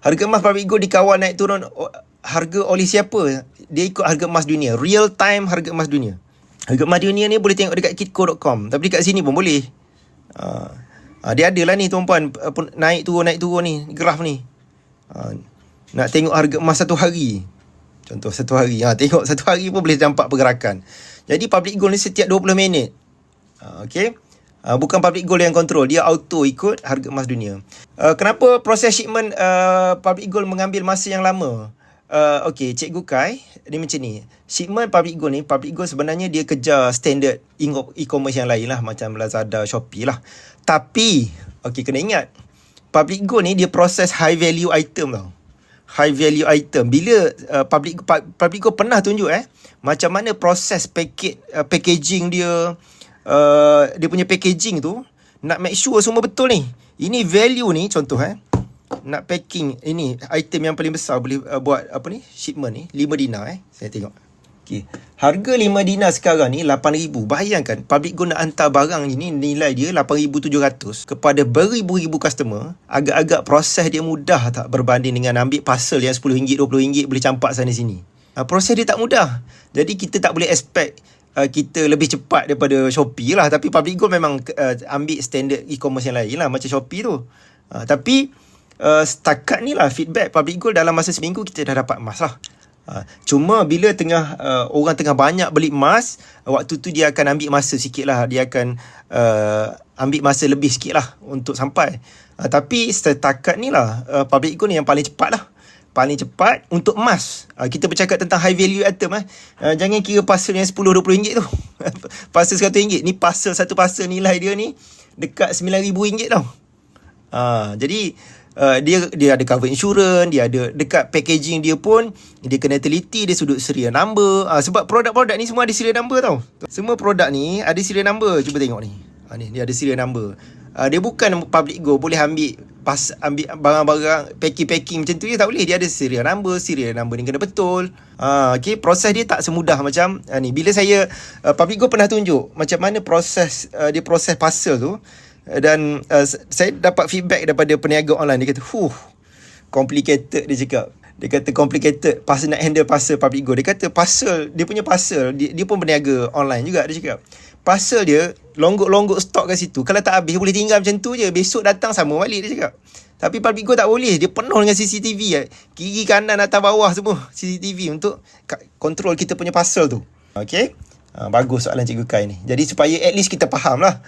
Harga emas public gold dikawal naik turun harga oleh siapa? Dia ikut harga emas dunia. Real time harga emas dunia. Harga emas dunia ni boleh tengok dekat kitco.com. Tapi dekat sini pun boleh. Dia ada lah ni tuan-puan. Naik turun ni. Graf ni. Nak tengok harga emas satu hari. Contoh satu hari. Tengok satu hari pun boleh nampak pergerakan. Jadi public gold ni setiap 20 minit. Okay. Bukan public gold yang kontrol. Dia auto ikut harga emas dunia. Kenapa proses shipment public gold mengambil masa yang lama? Okay, Cikgu Kai, dia macam ni. Shipment public gold ni, public gold sebenarnya dia kejar standard e-commerce yang lain lah. Macam Lazada, Shopee lah. Tapi, okay, kena ingat. Public gold ni dia proses high value item tau. High value item. Bila public gold pernah tunjuk macam mana proses packaging dia, dia punya packaging tu, nak make sure semua betul ni. Ini value ni, contoh nak packing ini item yang paling besar boleh buat apa ni shipment ni 5 dinar saya tengok. Okey, harga 5 dinar sekarang ni 8,000. Bayangkan public gold nak hantar barang ini nilai dia 8,700 kepada beribu-ribu customer. Agak-agak proses dia mudah tak berbanding dengan ambil parcel yang RM10, RM20 boleh campak sana sini. Proses dia tak mudah. Jadi kita tak boleh expect kita lebih cepat daripada Shopee lah. Tapi public gold memang ambil standard e-commerce yang lain lah, macam Shopee tu. Tapi setakat ni lah feedback public gold dalam masa seminggu kita dah dapat emas lah. Cuma bila orang tengah banyak beli emas, waktu tu dia akan ambil masa sikit lah. Dia akan ambil masa lebih sikit lah untuk sampai. Tapi setakat ni lah public gold ni yang paling cepat lah. Paling cepat untuk emas. Kita bercakap tentang high value item. Jangan kira parcel yang RM10-20 tu. Parcel RM100. Ni parcel, satu parcel nilai dia ni dekat RM9,000 tau. Jadi dia ada cover insurance, dia ada dekat packaging dia pun dia kena teliti, dia sudut serial number. Sebab produk-produk ni semua ada serial number tau. Semua produk ni ada serial number. Cuba tengok ni. Ni dia ada serial number. Dia bukan public gold boleh ambil barang-barang packing macam tu, dia tak boleh. Dia ada serial number ni kena betul. Okay, proses dia tak semudah macam ni. Bila saya public gold pernah tunjuk macam mana proses dia proses parcel tu. Dan saya dapat feedback daripada peniaga online. Dia kata, complicated dia cakap. Dia kata complicated parcel, nak handle parcel public gold. Dia kata parcel, dia punya parcel, dia pun peniaga online juga. Dia cakap parcel dia longgok-longgok stok kat situ. Kalau tak habis boleh tinggal macam tu je. Besok datang sama balik, dia cakap. Tapi public gold tak boleh. Dia penuh dengan CCTV. Kiri kanan atas bawah semua CCTV untuk kontrol kita punya parcel tu. Okay, bagus soalan Cikgu Kai ni. Jadi supaya at least kita faham lah.